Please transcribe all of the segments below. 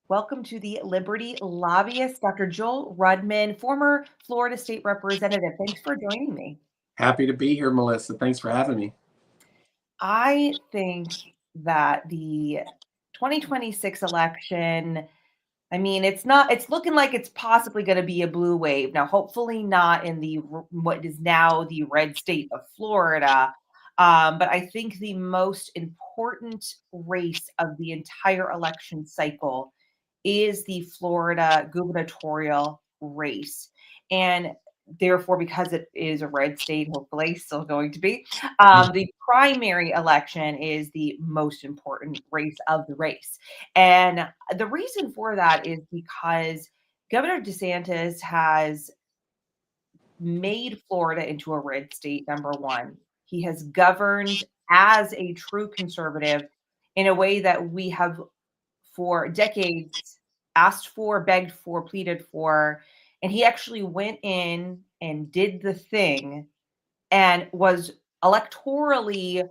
Welcome to the Liberty Lobbyist, Dr. Joel Rudman, former Florida State Representative. Thanks for joining me. Happy to be here, Melissa. Thanks for having me. I think that the 2026 election, it's looking like it's possibly going to be a blue wave. Now, hopefully not in what is now the red state of Florida. But I think the most important race of the entire election cycle is the Florida gubernatorial race. And therefore, because it is a red state, hopefully still going to be, the primary election is the most important race of the race. And the reason for that is because Governor DeSantis has made Florida into a red state, number one. He has governed as a true conservative in a way that we have for decades asked for, begged for, pleaded for. And he actually went in and did the thing and was electorally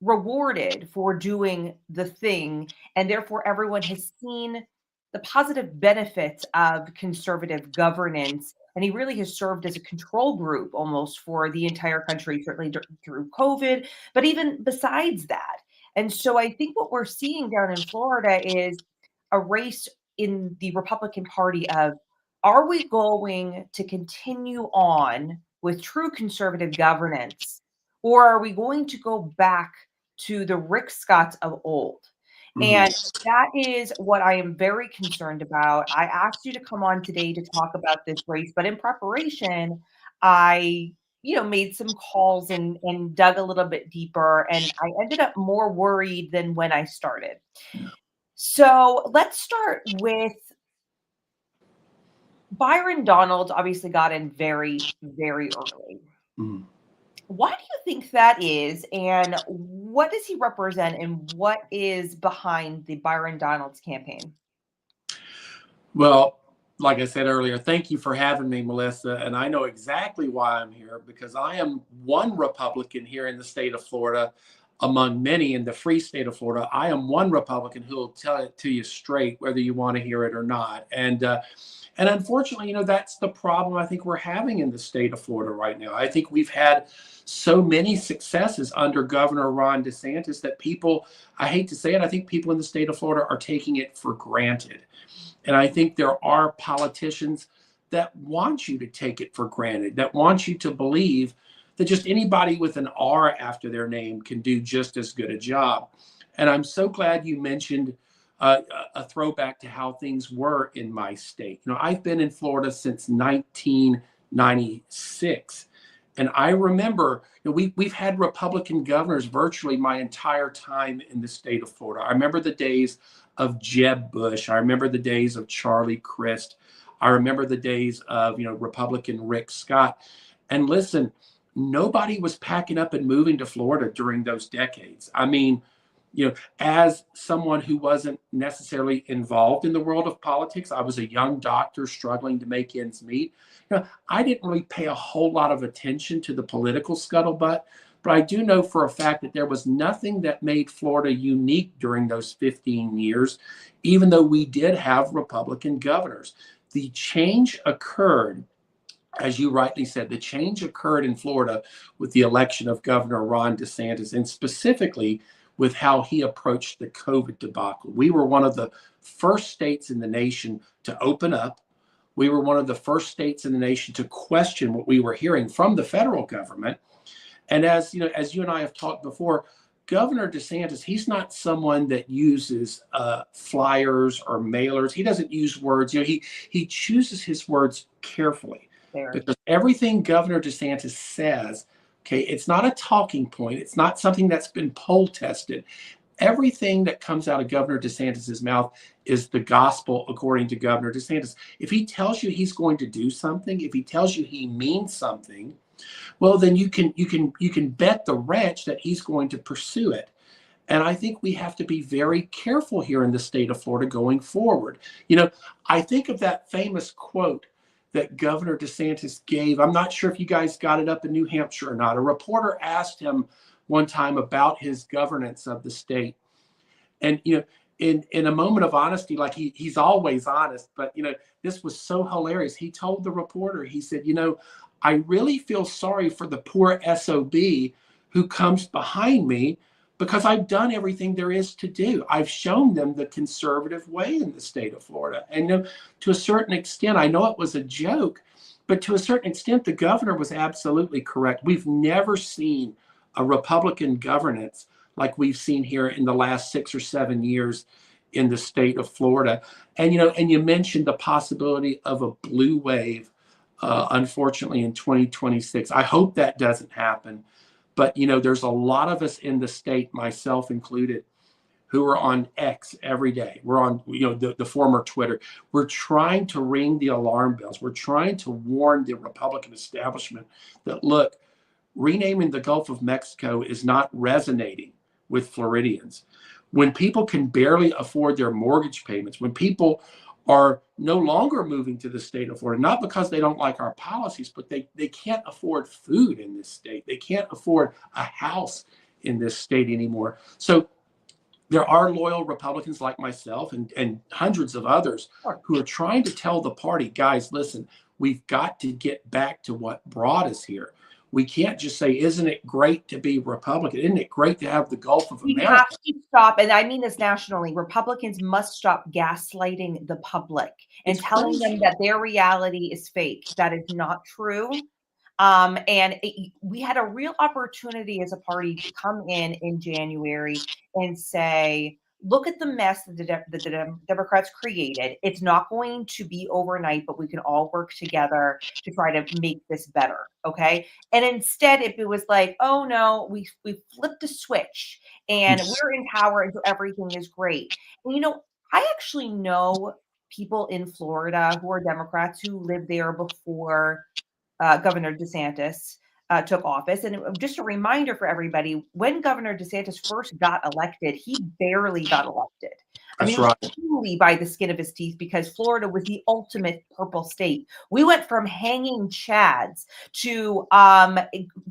rewarded for doing the thing. And therefore, everyone has seen the positive benefits of conservative governance. And he really has served as a control group almost for the entire country, certainly through COVID, but even besides that. And so I think what we're seeing down in Florida is a race in the Republican Party of, are we going to continue on with true conservative governance, or are we going to go back to the Rick Scotts of old? And that is what I am very concerned about. I asked you to come on today to talk about this race, but in preparation, I made some calls and dug a little bit deeper, and I ended up more worried than when I started. So let's start with Byron Donalds. Obviously got in very, very early. Why do you think that is, and what does he represent, and what is behind the Byron Donalds campaign? Well, like I said earlier, thank you for having me, Melissa. And I know exactly why I'm here, because I am one Republican here in the state of Florida, among many in the free state of Florida. I am one Republican who will tell it to you straight, whether you want to hear it or not. And unfortunately, that's the problem I think we're having in the state of Florida right now. I think we've had so many successes under Governor Ron DeSantis that people, I hate to say it, I think people in the state of Florida are taking it for granted. And I think there are politicians that want you to take it for granted, that want you to believe that just anybody with an R after their name can do just as good a job. And I'm so glad you mentioned a throwback to how things were in my state. I've been in Florida since 1996. And I remember we've had Republican governors virtually my entire time in the state of Florida. I remember the days of Jeb Bush. I remember the days of Charlie Crist. I remember the days of Republican Rick Scott. And listen, nobody was packing up and moving to Florida during those decades. I mean, as someone who wasn't necessarily involved in the world of politics, I was a young doctor struggling to make ends meet. I didn't really pay a whole lot of attention to the political scuttlebutt, but I do know for a fact that there was nothing that made Florida unique during those 15 years, even though we did have Republican governors. The change occurred, as you rightly said, the change occurred in Florida with the election of Governor Ron DeSantis, and specifically with how he approached the COVID debacle. We were one of the first states in the nation to open up. We were one of the first states in the nation to question what we were hearing from the federal government. And as you and I have talked before, Governor DeSantis, he's not someone that uses flyers or mailers. He doesn't use words. He chooses his words carefully. Because everything Governor DeSantis says, okay, it's not a talking point. It's not something that's been poll tested. Everything that comes out of Governor DeSantis's mouth is the gospel according to Governor DeSantis. If he tells you he's going to do something, if he tells you he means something, well, then you can bet the wretch that he's going to pursue it. And I think we have to be very careful here in the state of Florida going forward. I think of that famous quote that Governor DeSantis gave. I'm not sure if you guys got it up in New Hampshire or not. A reporter asked him one time about his governance of the state. And, in a moment of honesty, like he's always honest, but this was so hilarious. He told the reporter, he said, I really feel sorry for the poor SOB who comes behind me, because I've done everything there is to do. I've shown them the conservative way in the state of Florida. And to a certain extent, I know it was a joke, but to a certain extent, the governor was absolutely correct. We've never seen a Republican governance like we've seen here in the last 6 or 7 years in the state of Florida. And you mentioned the possibility of a blue wave, unfortunately, in 2026. I hope that doesn't happen. But there's a lot of us in the state, myself included, who are on X every day. We're on the former Twitter. We're trying to ring the alarm bells. We're trying to warn the Republican establishment that, look, renaming the Gulf of Mexico is not resonating with Floridians. When people can barely afford their mortgage payments, when people are no longer moving to the state of Florida, not because they don't like our policies, but they can't afford food in this state. They can't afford a house in this state anymore. So there are loyal Republicans like myself and hundreds of others who are trying to tell the party, guys, listen, we've got to get back to what brought us here. We can't just say, isn't it great to be Republican? Isn't it great to have the Gulf of America? We have to stop, and I mean this nationally, Republicans must stop gaslighting the public and telling them that their reality is fake. That is not true. We had a real opportunity as a party to come in January and say, look at the mess that the Democrats created. It's not going to be overnight, but we can all work together to try to make this better. Okay. And instead, if it was like, oh no, we flipped a switch and we're in power and so everything is great. And, I actually know people in Florida who are Democrats who lived there before Governor DeSantis took office. And just a reminder for everybody, when Governor DeSantis first got elected, he barely got elected. That's right. Truly by the skin of his teeth, because Florida was the ultimate purple state. We went from hanging chads to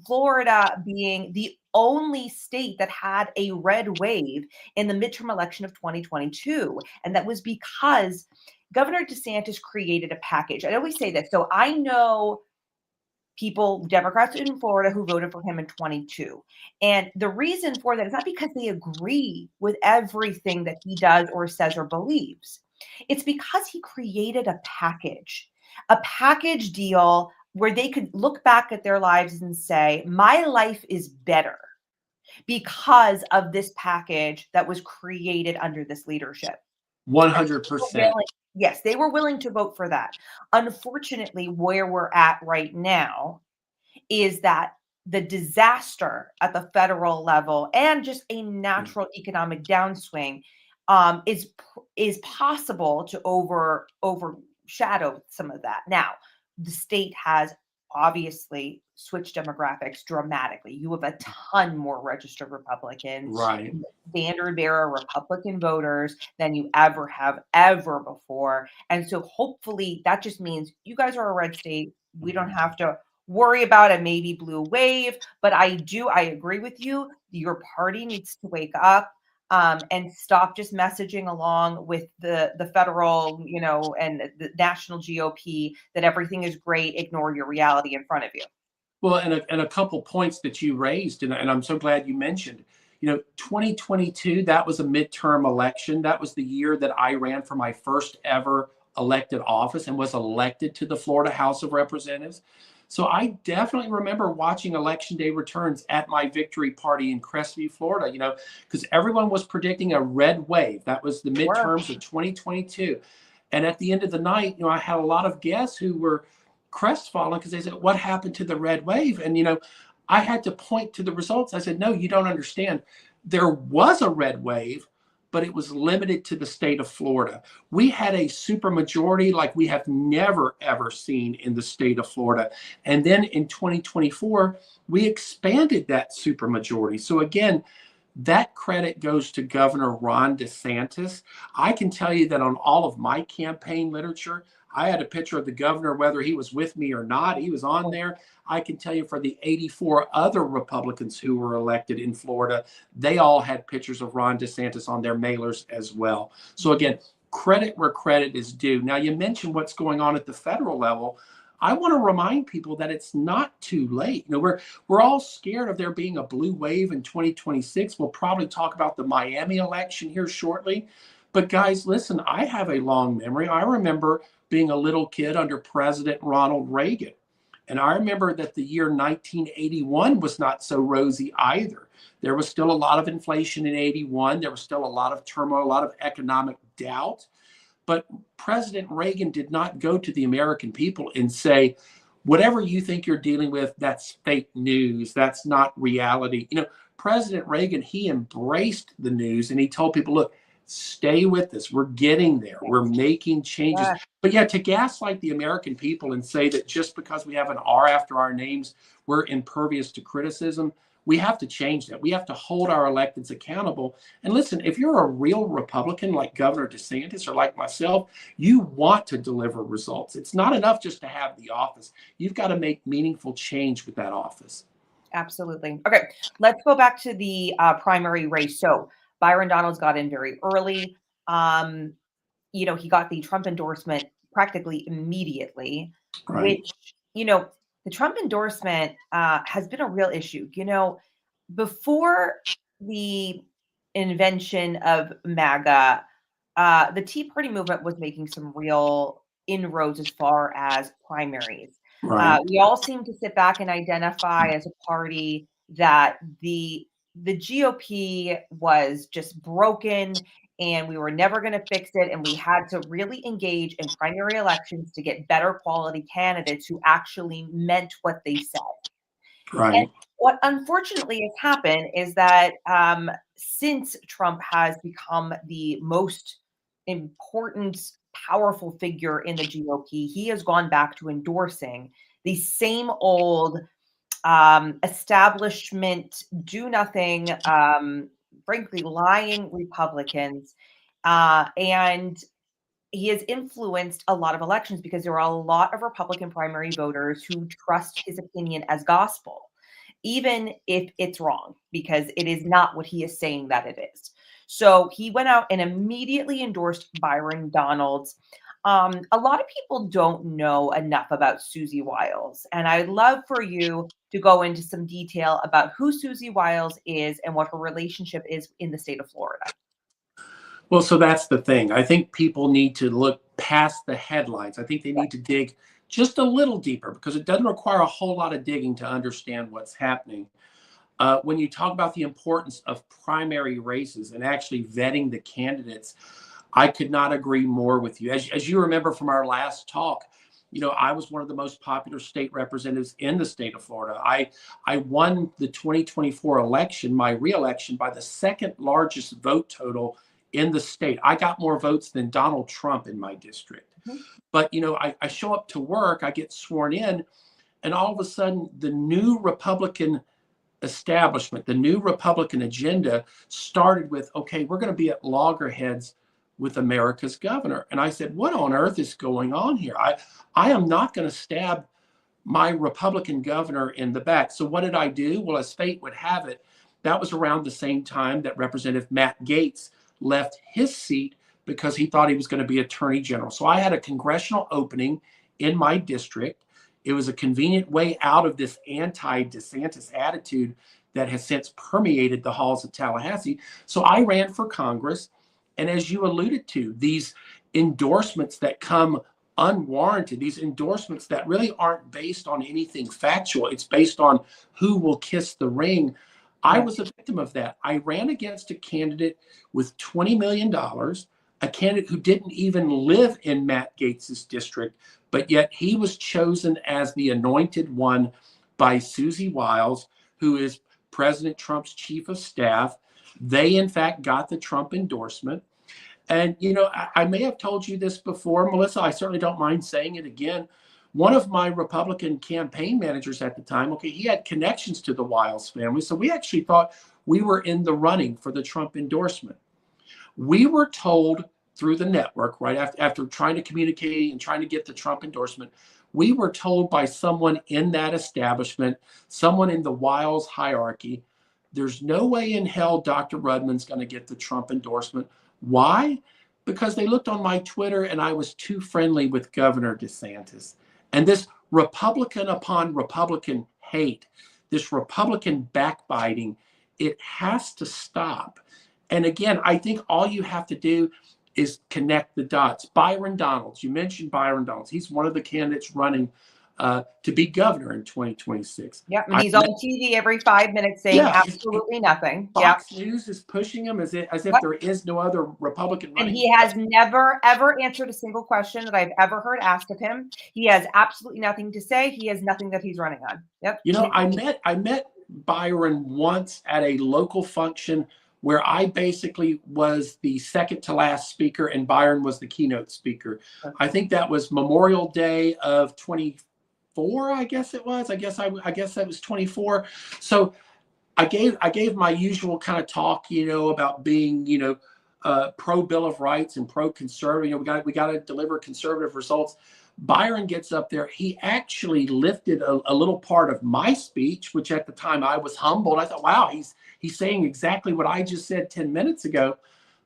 Florida being the only state that had a red wave in the midterm election of 2022. And that was because Governor DeSantis created a package. I always say this. So I know people, Democrats in Florida, who voted for him in 22. And the reason for that is not because they agree with everything that he does or says or believes. It's because he created a package deal where they could look back at their lives and say, my life is better because of this package that was created under this leadership. 100%. Yes, they were willing to vote for that. Unfortunately, where we're at right now is that the disaster at the federal level and just a natural economic downswing is possible to overshadow some of that. Now, the state has obviously switched demographics dramatically. You have a ton more registered Republicans, right? Standard bearer Republican voters than you ever before. And so hopefully that just means you guys are a red state. We don't have to worry about a maybe blue wave, but I agree with you. Your party needs to wake up and stop just messaging along with the federal, and the national GOP that everything is great. Ignore your reality in front of you. Well, and a couple points that you raised, and I'm so glad you mentioned, 2022, that was a midterm election. That was the year that I ran for my first ever elected office and was elected to the Florida House of Representatives. So I definitely remember watching election day returns at my victory party in Crestview, Florida, because everyone was predicting a red wave. That was the midterms of 2022. And at the end of the night, I had a lot of guests who were crestfallen because they said, what happened to the red wave? And, I had to point to the results. I said, no, you don't understand. There was a red wave, but it was limited to the state of Florida. We had a supermajority like we have never, ever seen in the state of Florida. And then in 2024, we expanded that supermajority. So again, That credit goes to Governor Ron DeSantis. I can tell you that on all of my campaign literature, I had a picture of the governor, whether he was with me or not, he was on there. I can tell you for the 84 other Republicans who were elected in Florida, they all had pictures of Ron DeSantis on their mailers as well. So again, credit where credit is due. Now, you mentioned what's going on at the federal level. I want to remind people that it's not too late. We're all scared of there being a blue wave in 2026. We'll probably talk about the Miami election here shortly. But guys, listen, I have a long memory. I remember being a little kid under President Ronald Reagan. And I remember that the year 1981 was not so rosy either. There was still a lot of inflation in 81. There was still a lot of turmoil, a lot of economic doubt. But President Reagan did not go to the American people and say, whatever you think you're dealing with, that's fake news. That's not reality. President Reagan, he embraced the news and he told people, look, stay with us. We're getting there. We're making changes. Yeah, But yeah, to gaslight the American people and say that just because we have an R after our names, we're impervious to criticism. We have to change that. We have to hold our electeds accountable. And listen, if you're a real Republican like Governor DeSantis or like myself, you want to deliver results. It's not enough just to have the office. You've got to make meaningful change with that office. absolutely. Okay, let's go back to the primary race. So Byron Donalds got in very early. He got the Trump endorsement practically immediately, Right. which, the Trump endorsement has been a real issue. Before the invention of MAGA, the Tea Party movement was making some real inroads as far as primaries. Right. We all seem to sit back and identify as a party that the GOP was just broken and we were never going to fix it. And we had to really engage in primary elections to get better quality candidates who actually meant what they said. And Right. what unfortunately has happened is that since Trump has become the most important, powerful figure in the GOP, he has gone back to endorsing the same old establishment, do nothing, frankly, lying Republicans. And he has influenced a lot of elections because there are a lot of Republican primary voters who trust his opinion as gospel, even if it's wrong, because it is not what he is saying that it is. So he went out and immediately endorsed Byron Donalds. A lot of people don't know enough about Susie Wiles, and I'd love for you to go into some detail about who Susie Wiles is and what her relationship is in the state of Florida. Well, so that's the thing. I think people need to look past the headlines. I think they need to dig just a little deeper because it doesn't require a whole lot of digging to understand what's happening. When you talk about the importance of primary races and actually vetting the candidates, I could not agree more with you. As you remember from our last talk, I was one of the most popular state representatives in the state of Florida. I won the 2024 election, my reelection, by the second largest vote total in the state. I got more votes than Donald Trump in my district. Mhm. But, I show up to work, I get sworn in, and all of a sudden, the new Republican establishment, the new Republican agenda started with, okay, we're going to be at loggerheads with America's governor. And I said, what on earth is going on here? I am not going to stab my Republican governor in the back. So what did I do? Well, as fate would have it, that was around the same time that Representative Matt Gaetz left his seat because he thought he was going to be attorney general. So I had a congressional opening in my district. It was a convenient way out of this anti-DeSantis attitude that has since permeated the halls of Tallahassee. So I ran for Congress. And as you alluded to, these endorsements that come unwarranted, these endorsements that really aren't based on anything factual, it's based on who will kiss the ring. I was a victim of that. I ran against a candidate with $20 million, a candidate who didn't even live in Matt Gaetz's district, but yet he was chosen as the anointed one by Susie Wiles, who is President Trump's chief of staff. They, in fact, got the Trump endorsement. And, I may have told you this before, Melissa. I certainly don't mind saying it again. One of my Republican campaign managers at the time, okay, he had connections to the Wiles family. So we actually thought we were in the running for the Trump endorsement. We were told through the network, right after trying to communicate and trying to get the Trump endorsement, we were told by someone in that establishment, someone in the Wiles hierarchy, there's no way in hell Dr. Rudman's going to get the Trump endorsement. Why? Because they looked on my Twitter and I was too friendly with Governor DeSantis. And this Republican upon Republican hate, this Republican backbiting, it has to stop. And again, I think all you have to do is connect the dots. Byron Donalds, you mentioned Byron Donalds. He's one of the candidates running to be governor in 2026. Yep, and he's on TV every 5 minutes saying absolutely nothing. Fox News is pushing him as if there is no other Republican running. And he has never, ever answered a single question that I've ever heard asked of him. He has absolutely nothing to say. He has nothing that he's running on. Yep. You know, I met Byron once at a local function where I basically was the second to last speaker and Byron was the keynote speaker. Okay. I think that was Memorial Day of 24, I guess it was. I guess that was 24. So I gave my usual kind of talk, you know, about being, you know, pro Bill of Rights and pro conservative. You know, we got to deliver conservative results. Byron gets up there. He actually lifted a little part of my speech, which at the time I was humbled. I thought, wow, he's saying exactly what I just said 10 minutes ago.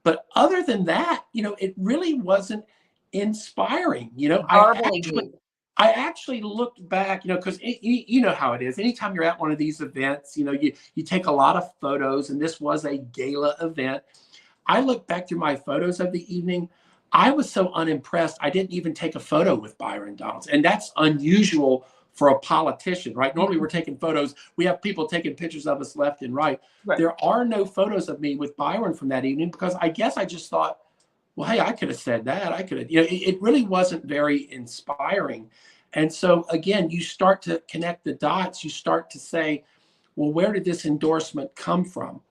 But other than that, you know, it really wasn't inspiring. You know, I actually looked back, you know, because you know how it is. Anytime you're at one of these events, you know, you take a lot of photos, and this was a gala event. I look back through my photos of the evening. I was so unimpressed, I didn't even take a photo with Byron Donalds. And that's unusual for a politician, right? Normally we're taking photos. We have people taking pictures of us left and right. There are no photos of me with Byron from that evening because I guess I just thought, well, hey, I could have said that. I could have, you know, it really wasn't very inspiring. And so again, you start to connect the dots. You start to say, well, where did this endorsement come from?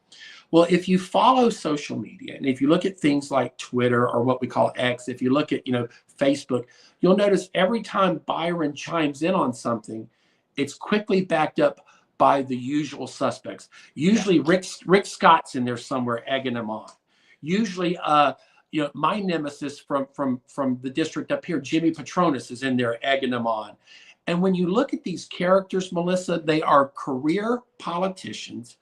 Well, if you follow social media and if you look at things like Twitter or what we call X, if you look at, you know, Facebook, you'll notice every time Byron chimes in on something, it's quickly backed up by the usual suspects. Usually Rick Scott's in there somewhere egging him on. Usually, you know, my nemesis from the district up here, Jimmy Patronis, is in there egging him on. And when you look at these characters, Melissa, they are career politicians.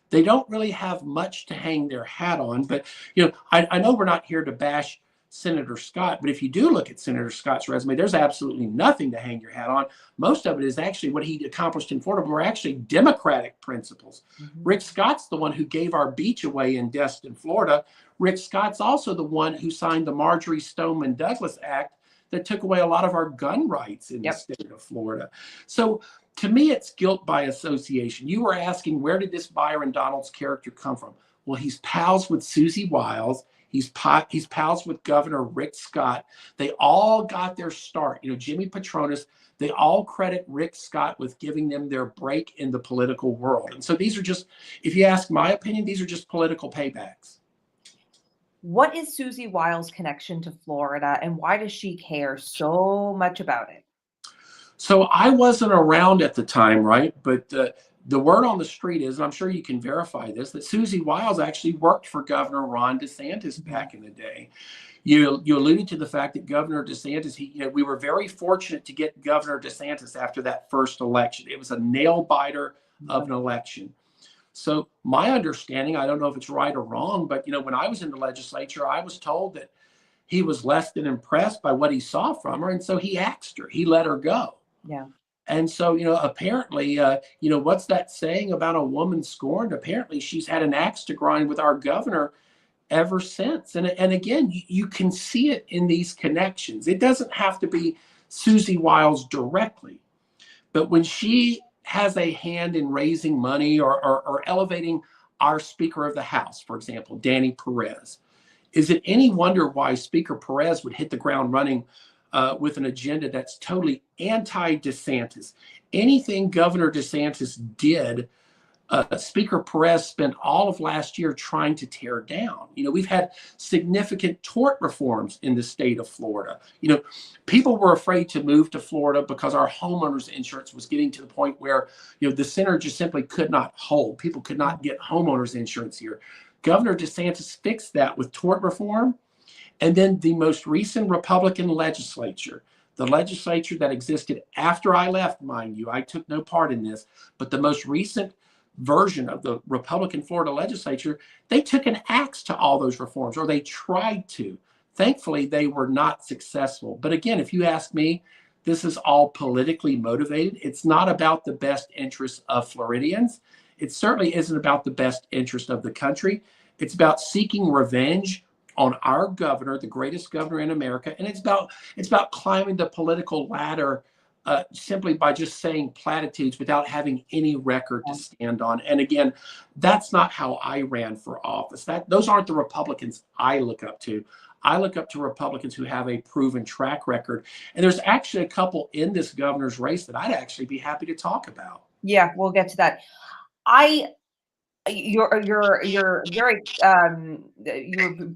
They don't really have much to hang their hat on. But, you know, I know we're not here to bash Senator Scott, but if you do look at Senator Scott's resume, there's absolutely nothing to hang your hat on. Most of it is actually what he accomplished in Florida were actually Democratic principles. Mm-hmm. Rick Scott's the one who gave our beach away in Destin, Florida. Rick Scott's also the one who signed the Marjorie Stoneman Douglas Act that took away a lot of our gun rights in the state of Florida. So to me, it's guilt by association. You were asking, where did this Byron Donalds character come from? Well, he's pals with Susie Wiles. He's pals with Governor Rick Scott. They all got their start. You know, Jimmy Patronis, they all credit Rick Scott with giving them their break in the political world. And so these are just, if you ask my opinion, these are just political paybacks. What is Susie Wiles' connection to Florida, and why does she care so much about it? So I wasn't around at the time, right? But the word on the street is, and I'm sure you can verify this, that Susie Wiles actually worked for Governor Ron DeSantis back in the day. You alluded to the fact that Governor DeSantis, we were very fortunate to get Governor DeSantis after that first election. It was a nail biter of an election. So my understanding, I don't know if it's right or wrong, but, you know, when I was in the legislature, I was told that he was less than impressed by what he saw from her. And so he axed her. He let her go. Yeah. And so, you know, apparently, you know, what's that saying about a woman scorned? Apparently, she's had an axe to grind with our governor ever since. And again, you can see it in these connections. It doesn't have to be Susie Wiles directly, but when she has a hand in raising money or elevating our Speaker of the House, for example, Danny Perez, is it any wonder why Speaker Perez would hit the ground running with an agenda that's totally anti-DeSantis? Anything Governor DeSantis did Speaker Perez spent all of last year trying to tear down. We've had significant tort reforms in the state of Florida. People were afraid to move to Florida because our homeowners insurance was getting to the point where, the center just simply could not hold. People could not get homeowners insurance here. Governor DeSantis fixed that with tort reform. And then the most recent Republican legislature, the legislature that existed after I left, mind you, I took no part in this, but the most recent version of the Republican Florida legislature, they took an axe to all those reforms, or they tried to. Thankfully, they were not successful. But again, if you ask me, this is all politically motivated. It's not about the best interests of Floridians. It certainly isn't about the best interest of the country. It's about seeking revenge on our governor, the greatest governor in America, and it's about climbing the political ladder simply by just saying platitudes without having any record to stand on. And again, that's not how I ran for office. Those aren't the Republicans I look up to. I look up to Republicans who have a proven track record. And there's actually a couple in this governor's race that I'd actually be happy to talk about. Yeah, we'll get to that. You're very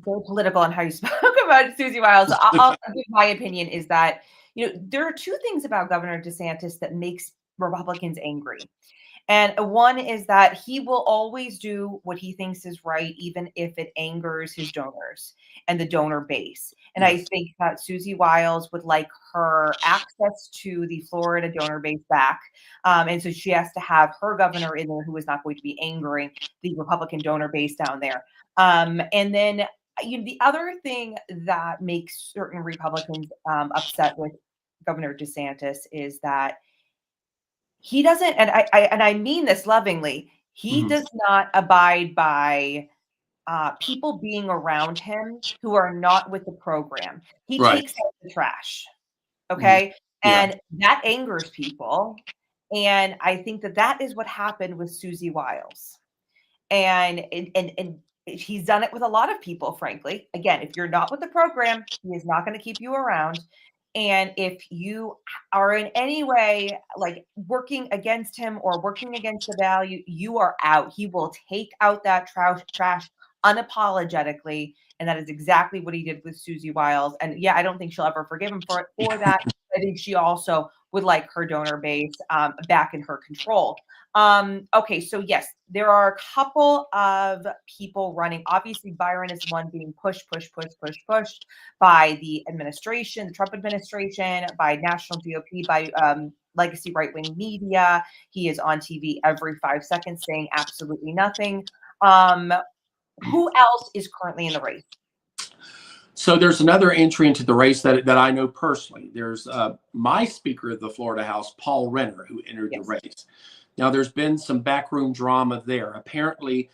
political on how you spoke about Susie Wiles. I'll give my opinion is that there are two things about Governor DeSantis that makes Republicans angry. And one is that he will always do what he thinks is right, even if it angers his donors and the donor base. And I think that Susie Wiles would like her access to the Florida donor base back. And so she has to have her governor in there who is not going to be angering the Republican donor base down there. And then the other thing that makes certain Republicans upset with Governor DeSantis is that he doesn't, and I mean this lovingly, he does not abide by people being around him who are not with the program. He takes out the trash. Okay. And that angers people. And I think that is what happened with Susie Wiles. And he's done it with a lot of people, frankly. Again, if you're not with the program, he is not going to keep you around. And if you are in any way like working against him or working against the value, you are out. He will take out that trash unapologetically. And that is exactly what he did with Susie Wiles. And yeah, I don't think she'll ever forgive him for that. I think she also would like her donor base back in her control. Okay, so yes, there are a couple of people running. Obviously, Byron is one being pushed by the administration, the Trump administration, by national GOP, by legacy right-wing media. He is on TV every 5 seconds saying absolutely nothing. Who else is currently in the race? So there's another entry into the race that I know personally. There's my Speaker of the Florida House, Paul Renner, who entered the race. Now, there's been some backroom drama there. Apparently,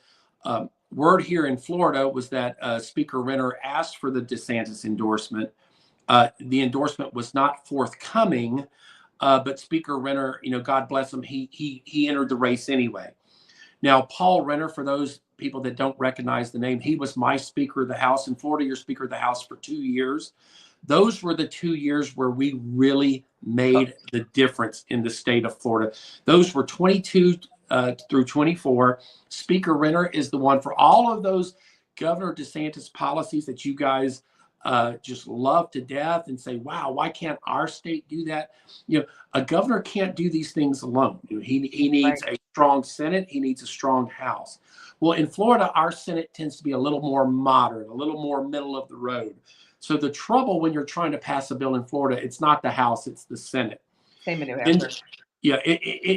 word here in Florida was that Speaker Renner asked for the DeSantis endorsement. The endorsement was not forthcoming, but Speaker Renner, God bless him, he entered the race anyway. Now, Paul Renner, for those people that don't recognize the name, he was my Speaker of the House in Florida, your Speaker of the House for 2 years. Those were the 2 years where we really made the difference in the state of Florida. Those were 22 through 24. Speaker Renner is the one for all of those Governor DeSantis policies that you guys just love to death and say, wow, why can't our state do that? A governor can't do these things alone. He needs a strong Senate. He needs a strong House. Well, in Florida, our Senate tends to be a little more moderate, a little more middle of the road. So the trouble when you're trying to pass a bill in Florida, it's not the House, it's the Senate. Same in New Hampshire.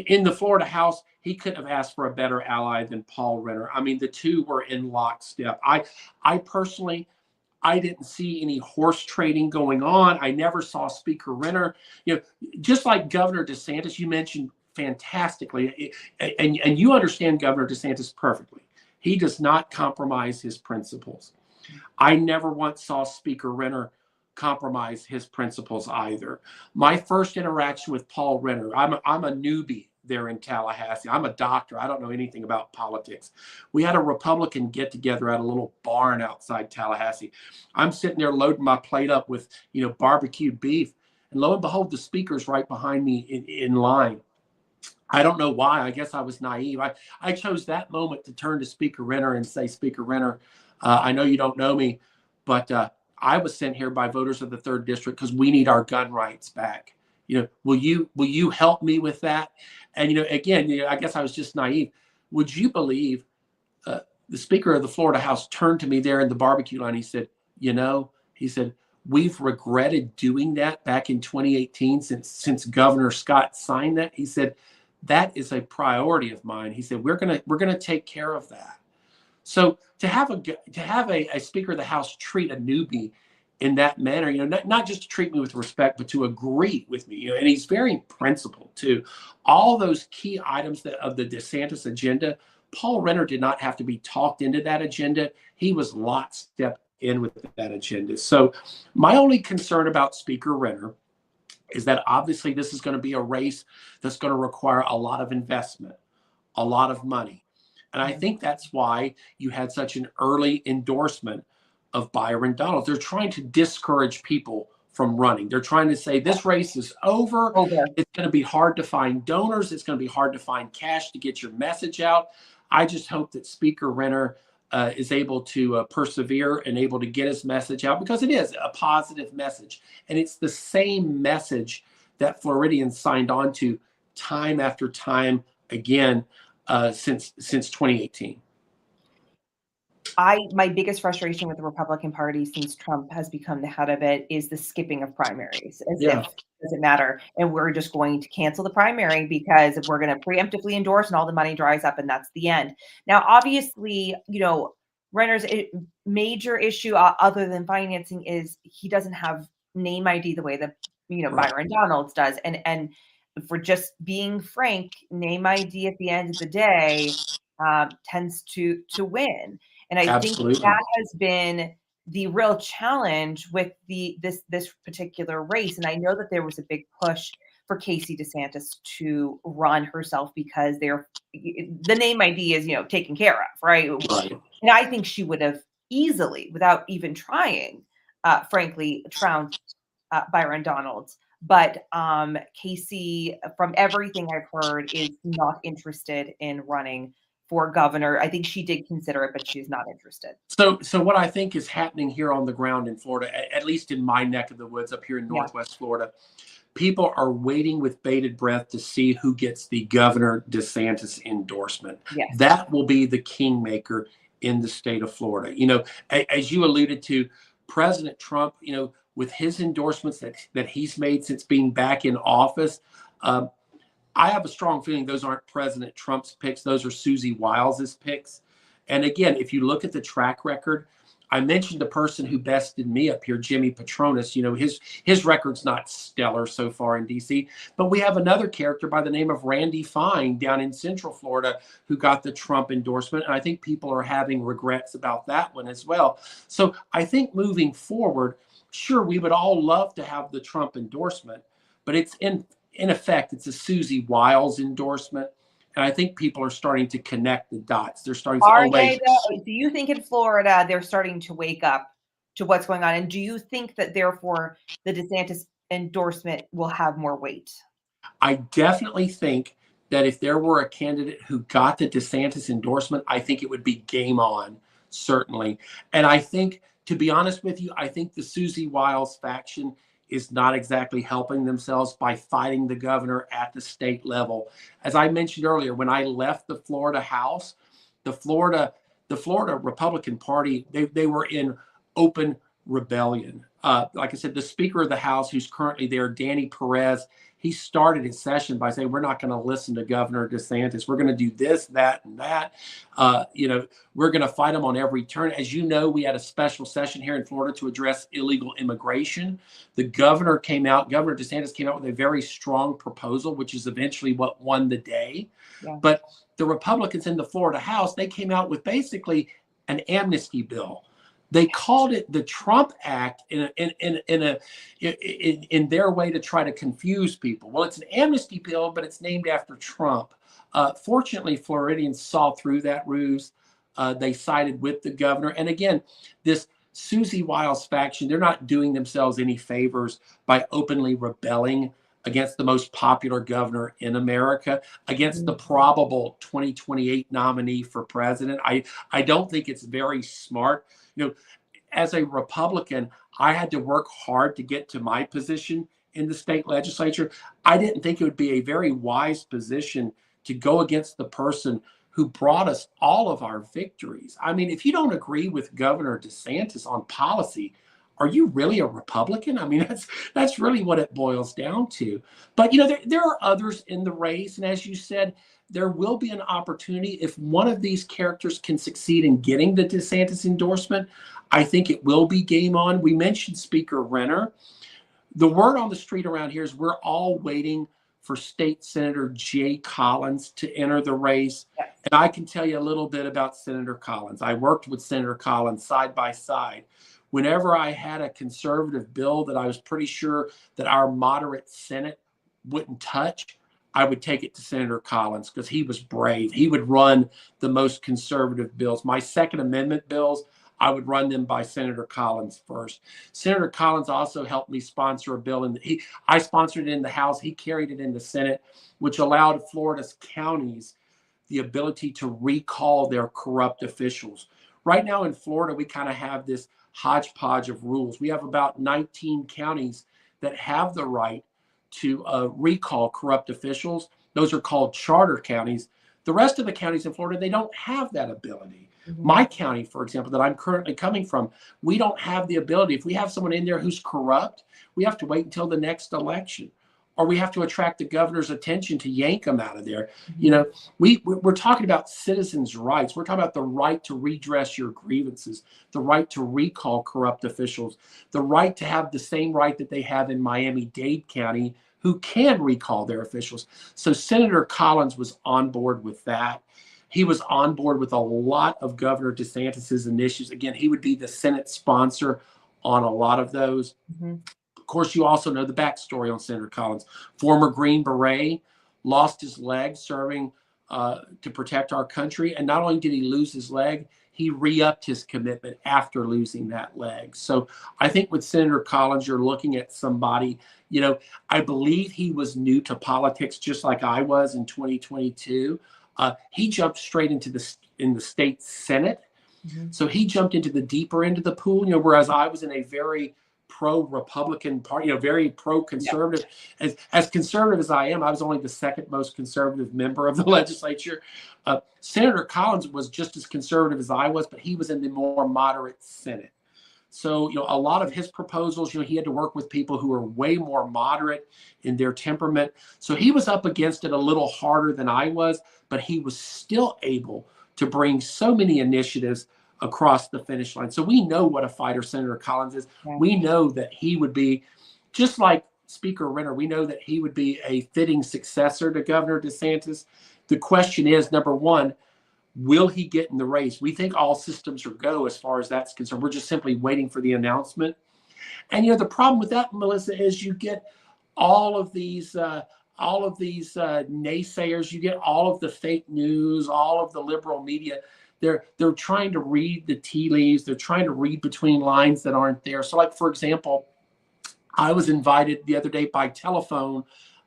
In the Florida House, he couldn't have asked for a better ally than Paul Renner. I mean, the two were in lockstep. I personally, I didn't see any horse trading going on. I never saw Speaker Renner, just like Governor DeSantis, you mentioned fantastically, and you understand Governor DeSantis perfectly. He does not compromise his principles. I never once saw Speaker Renner compromise his principles either. My first interaction with Paul Renner, I'm a newbie there in Tallahassee. I'm a doctor. I don't know anything about politics. We had a Republican get together at a little barn outside Tallahassee. I'm sitting there loading my plate up with, barbecued beef. And lo and behold, the speaker's right behind me in line. I don't know why. I guess I was naive. I chose that moment to turn to Speaker Renner and say, Speaker Renner, I know you don't know me, but I was sent here by voters of the third district because we need our gun rights back. Will you help me with that? And again, I guess I was just naive. Would you believe uh, the Speaker of the Florida House turned to me there in the barbecue line? He said, he said, we've regretted doing that back in 2018 since Governor Scott signed that. He said, that is a priority of mine. He said, we're gonna take care of that. So to have a Speaker of the House treat a newbie in that manner, not just to treat me with respect, but to agree with me, and he's very principled too. All those key items of the DeSantis agenda, Paul Renner did not have to be talked into that agenda. He was lockstep in with that agenda. So my only concern about Speaker Renner is that obviously this is going to be a race that's going to require a lot of investment, a lot of money. And I think that's why you had such an early endorsement of Byron Donalds. They're trying to discourage people from running. They're trying to say this race is over. It's going to be hard to find donors. It's going to be hard to find cash to get your message out. I just hope that Speaker Renner is able to persevere and able to get his message out, because it is a positive message. And it's the same message that Floridians signed on to time after time again since 2018. My biggest frustration with the Republican Party since Trump has become the head of it is the skipping of primaries, as if it doesn't matter. And we're just going to cancel the primary because we're going to preemptively endorse and all the money dries up and that's the end. Now, obviously, Renner's major issue other than financing is he doesn't have name ID the way that, Byron Donalds does. And for just being frank, name ID at the end of the day tends to win. And I think that has been the real challenge with this particular race. And I know that there was a big push for Casey DeSantis to run herself because the name ID is, taken care of, right? And I think she would have easily, without even trying, frankly, trounced Byron Donalds. But Casey, from everything I've heard, is not interested in running for governor. I think she did consider it, but she's not interested. So what I think is happening here on the ground in Florida, at least in my neck of the woods up here in Northwest Florida, people are waiting with bated breath to see who gets the Governor DeSantis endorsement. That will be the kingmaker in the state of Florida. As you alluded to, President Trump, with his endorsements that he's made since being back in office, I have a strong feeling those aren't President Trump's picks. Those are Susie Wiles's picks. And again, if you look at the track record, I mentioned the person who bested me up here, Jimmy Patronis. His record's not stellar so far in D.C., but we have another character by the name of Randy Fine down in Central Florida who got the Trump endorsement. And I think people are having regrets about that one as well. So I think moving forward, sure, we would all love to have the Trump endorsement, but it's in effect, it's a Susie Wiles endorsement. And I think people are starting to connect the dots. They're starting to do you think in Florida they're starting to wake up to what's going on? And do you think that therefore the DeSantis endorsement will have more weight? I definitely think that if there were a candidate who got the DeSantis endorsement, I think it would be game on, certainly. And I think, to be honest with you, I think the Susie Wiles faction is not exactly helping themselves by fighting the governor at the state level. As I mentioned earlier, when I left the Florida House, the Florida Republican Party, they were in open rebellion. Like I said, the Speaker of the House, who's currently there, Danny Perez, he started his session by saying, we're not going to listen to Governor DeSantis. We're going to do this, that, and that. We're going to fight him on every turn. As you know, we had a special session here in Florida to address illegal immigration. The Governor DeSantis came out with a very strong proposal, which is eventually what won the day. But the Republicans in the Florida House, they came out with basically an amnesty bill. They called it the Trump Act in their way to try to confuse people. Well, it's an amnesty bill, but it's named after Trump. Fortunately, Floridians saw through that ruse. They sided with the governor. And again, this Susie Wiles faction, they're not doing themselves any favors by openly rebelling against the most popular governor in America, against the Mhm. probable 2028 nominee for president. I don't think it's very smart. You know, as a Republican, I had to work hard to get to my position in the state legislature. I didn't think it would be a very wise position to go against the person who brought us all of our victories. I mean, if you don't agree with Governor DeSantis on policy, are you really a Republican? I mean, that's really what it boils down to. But you know, there are others in the race, and as you said, there will be an opportunity if one of these characters can succeed in getting the DeSantis endorsement. I think it will be game on. We mentioned Speaker Renner. The word on the street around here is we're all waiting for State Senator Jay Collins to enter the race. Yes. And I can tell you a little bit about Senator Collins. I worked with Senator Collins side by side. Whenever I had a conservative bill that I was pretty sure that our moderate Senate wouldn't touch, I would take it to Senator Collins because he was brave. He would run the most conservative bills. My Second Amendment bills, I would run them by Senator Collins first. Senator Collins also helped me sponsor a bill, and I sponsored it in the House. He carried it in the Senate, which allowed Florida's counties the ability to recall their corrupt officials. Right now in Florida, we kind of have this hodgepodge of rules. We have about 19 counties that have the right to recall corrupt officials. Those are called charter counties. The rest of the counties in Florida, they don't have that ability. Mhm. My county, for example, that I'm currently coming from, we don't have the ability. If we have someone in there who's corrupt, we have to wait until the next election, or we have to attract the governor's attention to yank them out of there. You Mhm. know, we're talking about citizens' rights. We're talking about the right to redress your grievances, the right to recall corrupt officials, the right to have the same right that they have in Miami-Dade County, who can recall their officials. So Senator Collins was on board with that. He was on board with a lot of Governor DeSantis's initiatives. Again, he would be the Senate sponsor on a lot of those. Mhm. Of course, you also know the backstory on Senator Collins. Former Green Beret, lost his leg serving to protect our country. And not only did he lose his leg, he re-upped his commitment after losing that leg. So I think with Senator Collins, you're looking at somebody, you know, I believe he was new to politics just like I was in 2022. He jumped straight into the state Senate. Mhm. So he jumped into the deeper end of the pool, you know, whereas I was in a very pro-Republican party, you know, very Yeah. pro-conservative. As conservative as I am, I was only the second most conservative member of the legislature. Senator Collins was just as conservative as I was, but he was in the more moderate Senate. So, you know, a lot of his proposals, you know, he had to work with people who are way more moderate in their temperament. So he was up against it a little harder than I was, but he was still able to bring so many initiatives across the finish line. So we know what a fighter Senator Collins is. Yeah. We know that he would be, just like Speaker Renner, we know that he would be a fitting successor to Governor DeSantis. The question is, number one, will he get in the race? We think all systems are go as far as that's concerned. We're just simply waiting for the announcement. And you know, the problem with that, Melissa, is you get all of these naysayers. You get all of the fake news, all of the liberal media. They're trying to read the tea leaves. They're trying to read between lines that aren't there. So, like for example, I was invited the other day by telephone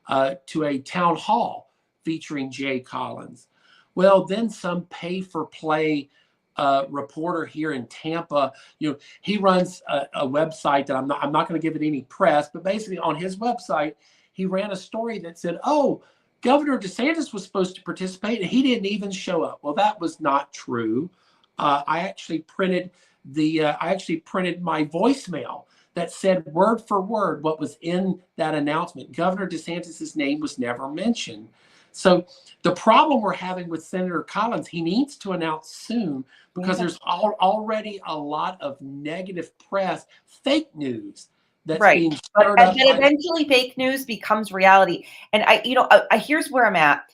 to a town hall featuring Jay Collins. Well, then some pay-for-play reporter here in Tampa, you know, he runs a website that I'm not going to give it any press, but basically on his website, he ran a story that said, "Oh, Governor DeSantis was supposed to participate, and he didn't even show up." Well, that was not true. I actually printed my voicemail that said word for word what was in that announcement. Governor DeSantis's name was never mentioned. So the problem we're having with Senator Collins, he needs to announce soon because Yeah. there's already a lot of negative press, fake news that's Right. being But stirred and up then by the. eventually fake news becomes reality. And I here's where I'm at.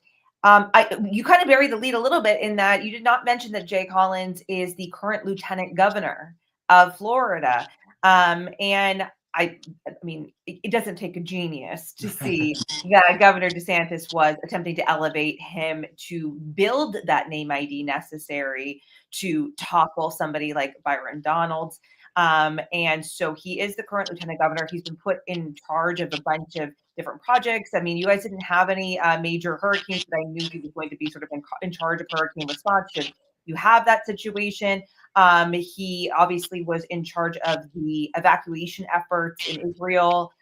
You kind of buried the lead a little bit in that you did not mention that Jay Collins is the current lieutenant governor of Florida. And I mean, it doesn't take a genius to see that Governor DeSantis was attempting to elevate him to build that name ID necessary to topple somebody like Byron Donalds. And so he is the current lieutenant governor. He's been put in charge of a bunch of different projects. I mean, you guys didn't have any major hurricanes, but I knew he was going to be sort of in charge of hurricane response. Should you have that situation? He obviously was in charge of the evacuation efforts in Israel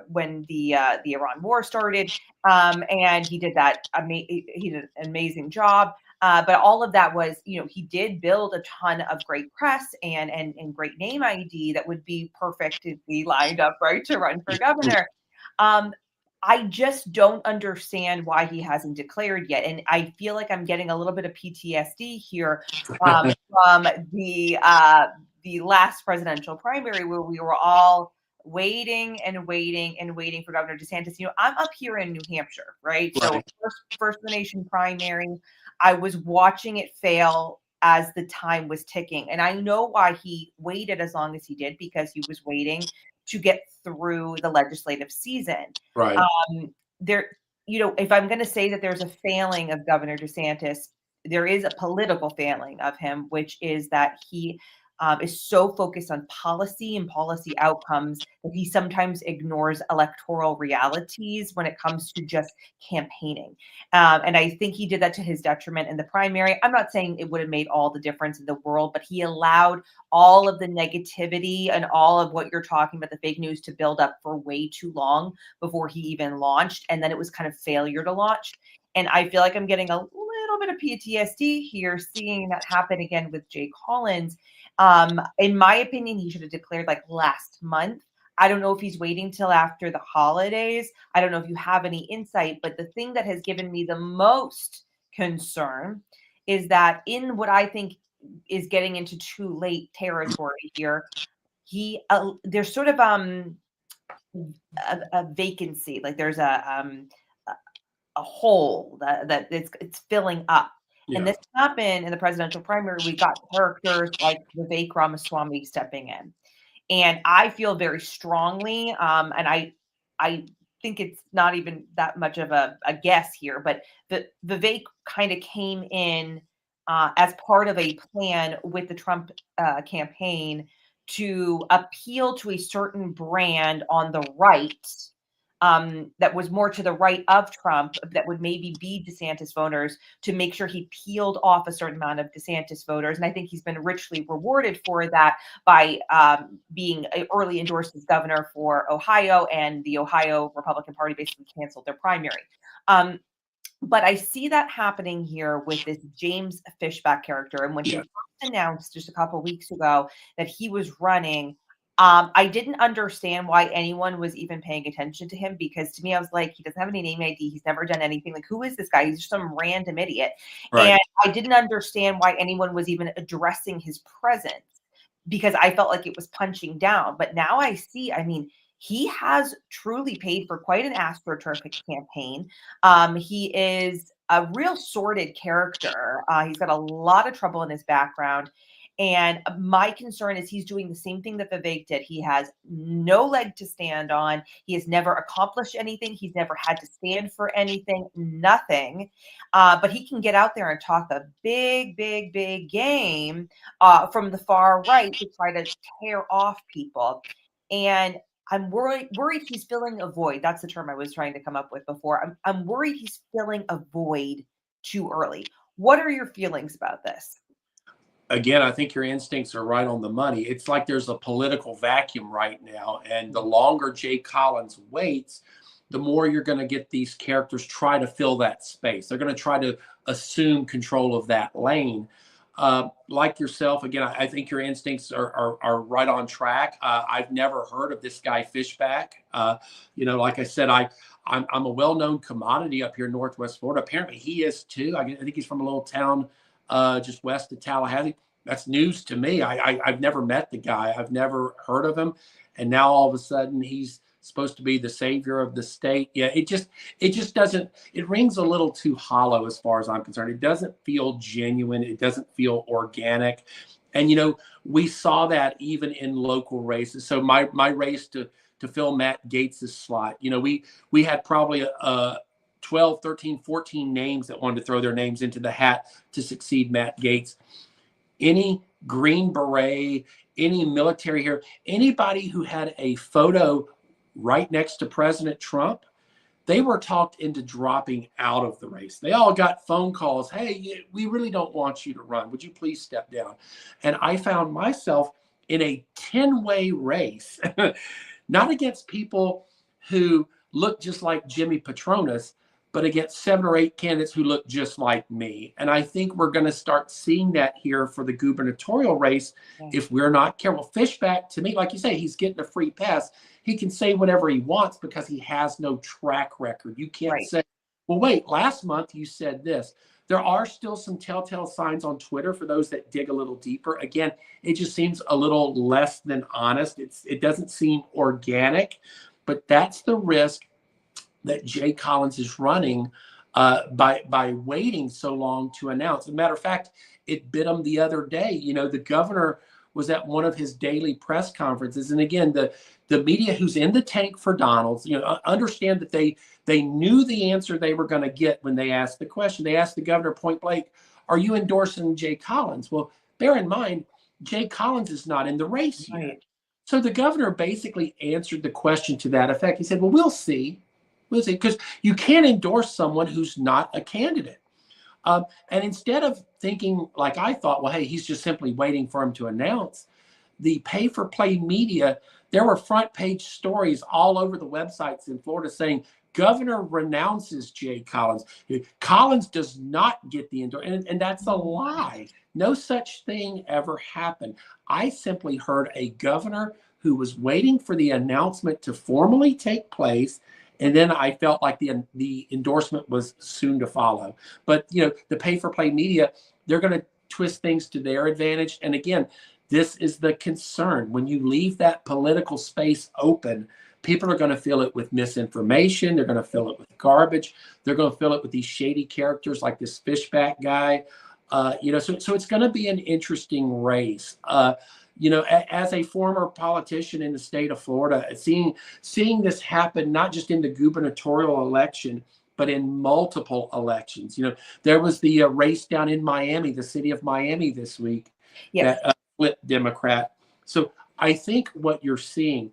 when the Iran war started, and he did that. He did an amazing job. But all of that was, he did build a ton of great press and great name ID that would be perfect to be lined up, right, to run for governor. I just don't understand why he hasn't declared yet. And I feel like I'm getting a little bit of PTSD here from the last presidential primary where we were all waiting and waiting and waiting for Governor DeSantis. I'm up here in New Hampshire, right? So first of the nation primary, I was watching it fail as the time was ticking. And I know why he waited as long as he did, because he was waiting to get through the legislative season. Right. If I'm going to say that there's a failing of Governor DeSantis, there is a political failing of him, which is that he is so focused on policy and policy outcomes that he sometimes ignores electoral realities when it comes to just campaigning. And I think he did that to his detriment in the primary. I'm not saying it would have made all the difference in the world, but he allowed all of the negativity and all of what you're talking about, the fake news, to build up for way too long before he even launched. And then it was kind of failure to launch. And I feel like I'm getting a little bit of PTSD here, seeing that happen again with Jay Collins. In my opinion, he should have declared like last month. I don't know if he's waiting till after the holidays. I don't know if you have any insight, but the thing that has given me the most concern is that in what I think is getting into too late territory here, there's sort of a vacancy, like there's a hole that it's filling up. Yeah. And this happened in the presidential primary. We got characters like Vivek Ramaswamy stepping in. And I feel very strongly, and I think it's not even that much of a guess here, but Vivek kind of came in as part of a plan with the Trump campaign to appeal to a certain brand on the right that was more to the right of Trump, that would maybe be DeSantis voters, to make sure he peeled off a certain amount of DeSantis voters. And I think he's been richly rewarded for that by being early endorsed as governor for Ohio, and the Ohio Republican Party basically canceled their primary. But I see that happening here with this James Fishback character. And when he announced just a couple of weeks ago that he was running, I didn't understand why anyone was even paying attention to him, because to me, I was like, he doesn't have any name ID. He's never done anything. Like, who is this guy? He's just some random idiot. Right. And I didn't understand why anyone was even addressing his presence, because I felt like it was punching down. But now I see, I mean, he has truly paid for quite an astroturfic campaign. He is a real sordid character. He's got a lot of trouble in his background. And my concern is he's doing the same thing that Vivek did. He has no leg to stand on. He has never accomplished anything. He's never had to stand for anything, nothing. But he can get out there and talk a big, big, big game from the far right to try to tear off people. And I'm worried he's filling a void. That's the term I was trying to come up with before. I'm worried he's filling a void too early. What are your feelings about this? Again, I think your instincts are right on the money. It's like there's a political vacuum right now. And the longer Jay Collins waits, the more you're going to get these characters try to fill that space. They're going to try to assume control of that lane. Like yourself, again, I think your instincts are right on track. I've never heard of this guy Fishback. Like I said, I'm a well-known commodity up here in Northwest Florida. Apparently he is too. I think he's from a little town just west of Tallahassee. That's news to me. I've never met the guy. I've never heard of him. And now all of a sudden he's supposed to be the savior of the state. Yeah, it just doesn't, it rings a little too hollow as far as I'm concerned. It doesn't feel genuine. It doesn't feel organic. And, we saw that even in local races. So my race to fill Matt Gaetz's slot, we had probably 12, 13, 14 names that wanted to throw their names into the hat to succeed Matt Gaetz. Any Green Beret, any military here, anybody who had a photo right next to President Trump, they were talked into dropping out of the race. They all got phone calls. Hey, we really don't want you to run. Would you please step down? And I found myself in a 10-way race, not against people who look just like Jimmy Patronis, but against 7 or 8 candidates who look just like me. And I think we're going to start seeing that here for the gubernatorial race if we're not careful. Fishback, to me, like you say, he's getting a free pass. He can say whatever he wants because he has no track record. You can't say, well, wait, last month you said this. There are still some telltale signs on Twitter for those that dig a little deeper. Again, it just seems a little less than honest. It doesn't seem organic, but that's the risk that Jay Collins is running by waiting so long to announce. As a matter of fact, it bit him the other day. You know, the governor was at one of his daily press conferences. And again, the media who's in the tank for Donald's, you know, understand that they knew the answer they were going to get when they asked the question. They asked the governor point blank, are you endorsing Jay Collins? Well, bear in mind, Jay Collins is not in the race yet. So the governor basically answered the question to that effect. He said, well, we'll see. We'll see, because you can't endorse someone who's not a candidate. And instead of thinking like I thought, well, hey, he's just simply waiting for him to announce, the pay-for-play media, there were front page stories all over the websites in Florida saying, governor renounces Jay Collins. Collins does not get the endorsement. And that's a lie. No such thing ever happened. I simply heard a governor who was waiting for the announcement to formally take place. And then I felt like the endorsement was soon to follow. But, you know, the pay-for-play media, they're going to twist things to their advantage. And again, this is the concern. When you leave that political space open, people are going to fill it with misinformation. They're going to fill it with garbage. They're going to fill it with these shady characters like this Fishback guy. You know, so it's going to be an interesting race. You know, as a former politician in the state of Florida, seeing this happen, not just in the gubernatorial election, but in multiple elections. You know, there was the race down in Miami, the city of Miami this week, that split Democrat. So I think what you're seeing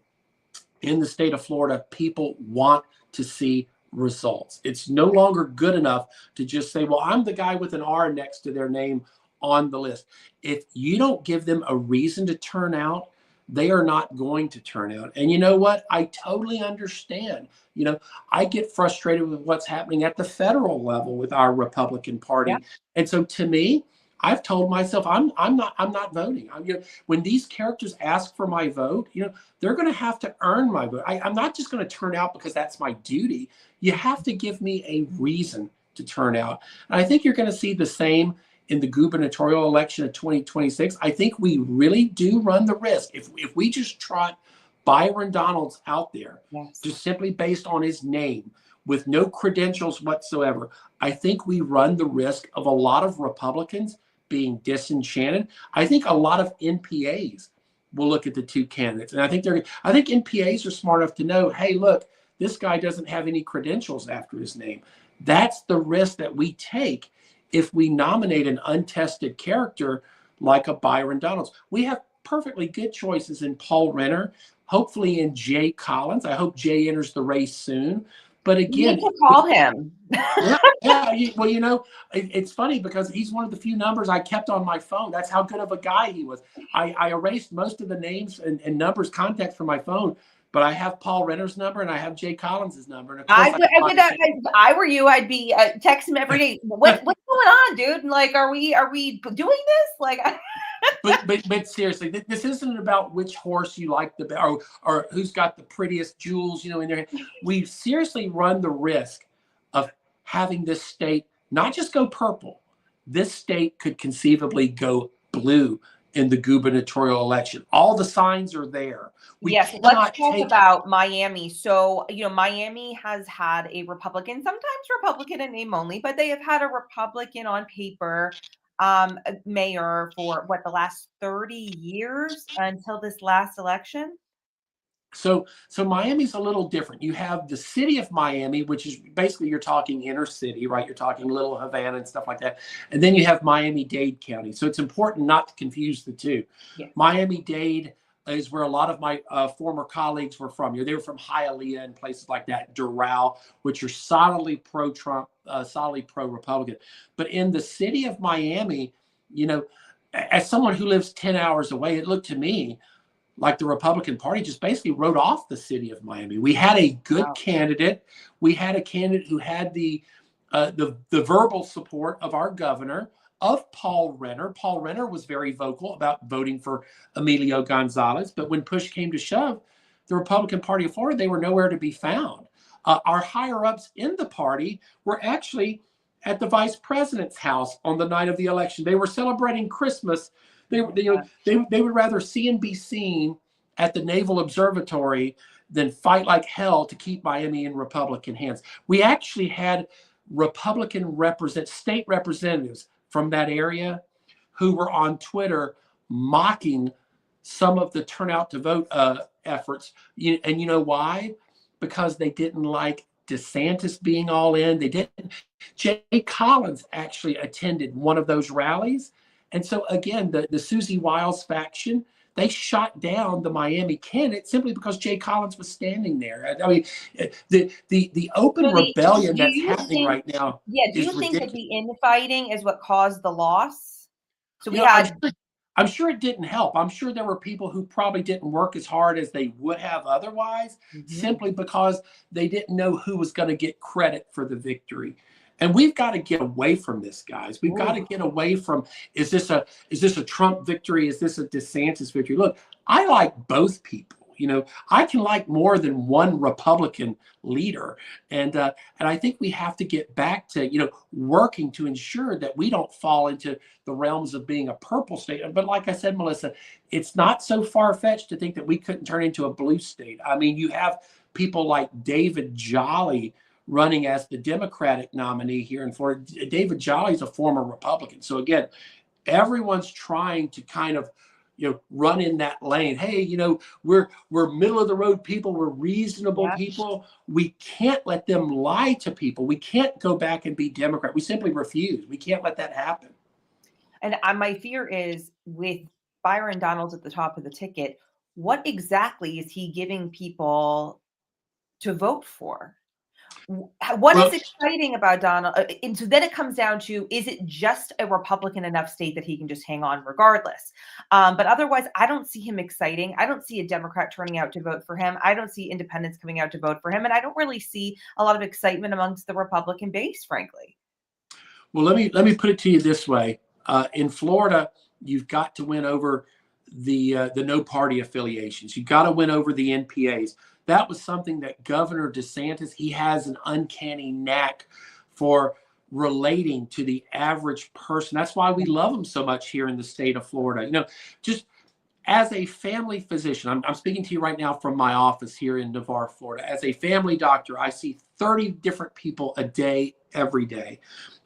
in the state of Florida, people want to see results. It's no longer good enough to just say, well, I'm the guy with an R next to their name on the list. If you don't give them a reason to turn out, they are not going to turn out. And you know what? I totally understand. You know, I get frustrated with what's happening at the federal level with our Republican Party. And so to me, I've told myself I'm not voting. You know, when these characters ask for my vote, you know, they're going to have to earn my vote. I'm not just going to turn out because that's my duty. You have to give me a reason to turn out. And I think you're going to see the same in the gubernatorial election of 2026. I think we really do run the risk if we just trot Byron Donalds out there, just simply based on his name, with no credentials whatsoever. I think we run the risk of a lot of Republicans being disenchanted. I think a lot of NPAs will look at the two candidates, and I think NPAs are smart enough to know, hey, look, this guy doesn't have any credentials after his name. That's the risk that we take if we nominate an untested character like a Byron Donalds. We have perfectly good choices in Paul Renner, hopefully in Jay Collins. I hope Jay enters the race soon. But again, you need to call him. Well, you know, it's funny because he's one of the few numbers I kept on my phone. That's how good of a guy he was. I erased most of the names and numbers, contacts from my phone, but I have Paul Renner's number and I have Jay Collins's number. And of course, if I were you, I'd be texting him every day. What's going on, dude? Like, are we doing this? Like, but seriously, this isn't about which horse you like the best or who's got the prettiest jewels, you know, in their hand. We seriously run the risk of having this state not just go purple. This state could conceivably go blue in the gubernatorial election. All the signs are there. Let's talk about Miami. So, you know, Miami has had a Republican, sometimes Republican in name only, but they have had a Republican on paper mayor for the last 30 years until this last election. So Miami's a little different. You have the city of Miami, which is basically you're talking inner city, right? You're talking Little Havana and stuff like that. And then you have Miami-Dade County. So it's important not to confuse the two. Miami-Dade is where a lot of my former colleagues were from. They were from Hialeah and places like that, Doral, which are solidly pro-Trump, solidly pro-Republican. But in the city of Miami, as someone who lives 10 hours away, it looked to me like the Republican Party just basically wrote off the city of Miami. We had a good Wow. candidate. We had a candidate who had the verbal support of our governor, of Paul Renner. Paul Renner was very vocal about voting for Emilio Gonzalez, but when push came to shove, the Republican Party of Florida, they were nowhere to be found. Our higher ups in the party were actually at the vice president's house on the night of the election. They were celebrating Christmas. They would rather see and be seen at the Naval Observatory than fight like hell to keep Miami in Republican hands. We actually had state representatives from that area who were on Twitter mocking some of the turnout to vote efforts. And you know why? Because they didn't like DeSantis being all in. They didn't. Jay Collins actually attended one of those rallies. And so again, the Susie Wiles faction, they shot down the Miami candidate simply because Jay Collins was standing there. I mean, the open So rebellion do that's you happening think, right now yeah, do is you think that ridiculous. the infighting is what caused the loss? So You we know, I'm had, sure, I'm sure it didn't help. I'm sure there were people who probably didn't work as hard as they would have otherwise, Mhm. simply because they didn't know who was going to get credit for the victory. And we've got to get away from this, guys. We've got to Ooh, get away from, is this a Trump victory? Is this a DeSantis victory? Look, I like both people. I can like more than one Republican leader, and I think we have to get back to working to ensure that we don't fall into the realms of being a purple state. But like I said, Melissa, it's not so far-fetched to think that we couldn't turn into a blue state. I mean, you have people like David Jolly running as the Democratic nominee here in Florida. David Jolly is a former Republican. So again, everyone's trying to kind of run in that lane. Hey, we're middle of the road people. We're reasonable yeah. people. We can't let them lie to people. We can't go back and be Democrat. We simply refuse. We can't let that happen. And my fear is with Byron Donalds at the top of the ticket, what exactly is he giving people to vote for? What is Well, exciting about Donald? And so then it comes down to, is it just a Republican enough state that he can just hang on regardless? But otherwise, I don't see him exciting. I don't see a Democrat turning out to vote for him. I don't see independents coming out to vote for him. And I don't really see a lot of excitement amongst the Republican base, frankly. well, let me put it to you this way. In Florida, you've got to win over the no party affiliations. You've got to win over the NPAs. That was something that Governor DeSantis, he has an uncanny knack for relating to the average person. That's why we love him so much here in the state of Florida. Just as a family physician, I'm speaking to you right now from my office here in Navarre, Florida. As a family doctor, I see 30 different people a day, every day.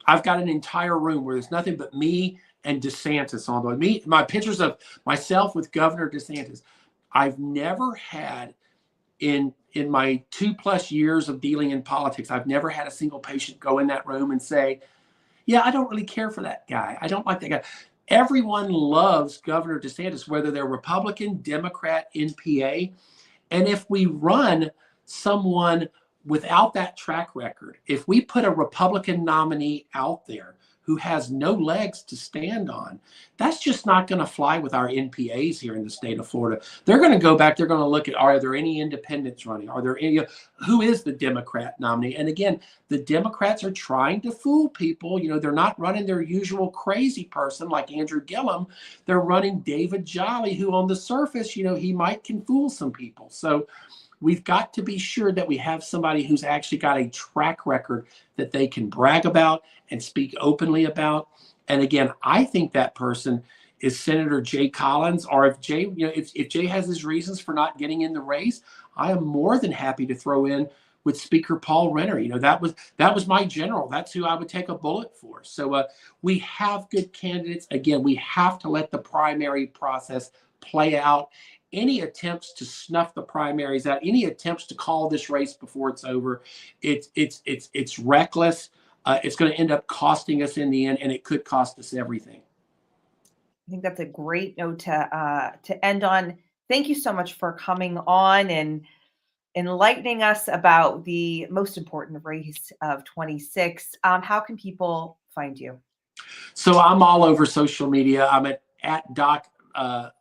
I've got an entire room where there's nothing but me and DeSantis on my pictures of myself with Governor DeSantis. I've never had in my 2+ years of dealing in politics, I've never had a single patient go in that room and say, yeah, I don't really care for that guy. I don't like that guy. Everyone loves Governor DeSantis, whether they're Republican, Democrat, NPA. And if we run someone without that track record, if we put a Republican nominee out there who has no legs to stand on, that's just not going to fly with our NPAs here in the state of Florida. They're going to go back. They're going to look at, are there any independents running? Are there any, who is the Democrat nominee? And again, the Democrats are trying to fool people. They're not running their usual crazy person like Andrew Gillum. They're running David Jolly, who on the surface, he might can fool some people. So we've got to be sure that we have somebody who's actually got a track record that they can brag about and speak openly about. And again, I think that person is Senator Jay Collins, or if Jay has his reasons for not getting in the race, I am more than happy to throw in with Speaker Paul Renner. That was my general. That's who I would take a bullet for. So we have good candidates. Again, we have to let the primary process play out. Any attempts to snuff the primaries out, any attempts to call this race before it's over, it's reckless. It's going to end up costing us in the end, and it could cost us everything. I think that's a great note to end on. thank you so much for coming on and enlightening us about the most important race of 26. How can people find you? So I'm all over social media. I'm at Doc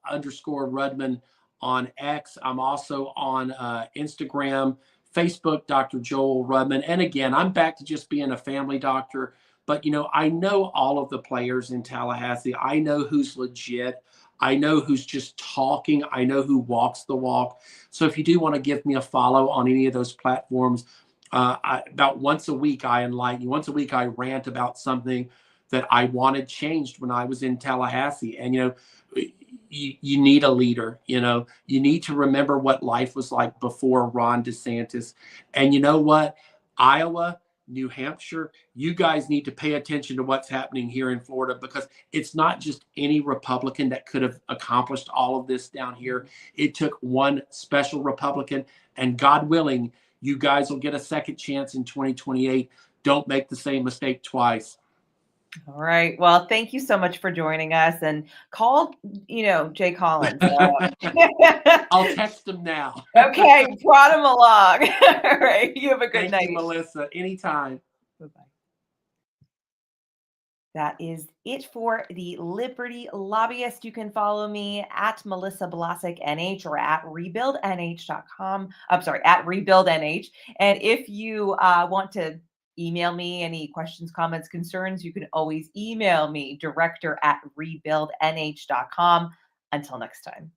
underscore Rudman on X. I'm also on Instagram, Facebook, Dr. Joel Rudman. And again, I'm back to just being a family doctor. But, I know all of the players in Tallahassee. I know who's legit. I know who's just talking. I know who walks the walk. So if you do want to give me a follow on any of those platforms, about once a week, I enlighten you. Once a week, I rant about something that I wanted changed when I was in Tallahassee. And, you need a leader, you need to remember what life was like before Ron DeSantis. And you know what? Iowa, New Hampshire, you guys need to pay attention to what's happening here in Florida, because it's not just any Republican that could have accomplished all of this down here. It took one special Republican, and God willing, you guys will get a second chance in 2028. Don't make the same mistake twice. All right. Well, thank you so much for joining us, and call, Jay Collins. I'll text him now. Okay, brought him along. All right. You have a good Thank night. you, Melissa. Anytime. Bye-bye. That is it for the Liberty Lobbyist. You can follow me at Melissa Blasek NH or at rebuildnh.com. I'm sorry, at rebuildnh. And if you want to email me any questions, comments, concerns, you can always email me, director@rebuildnh.com. Until next time.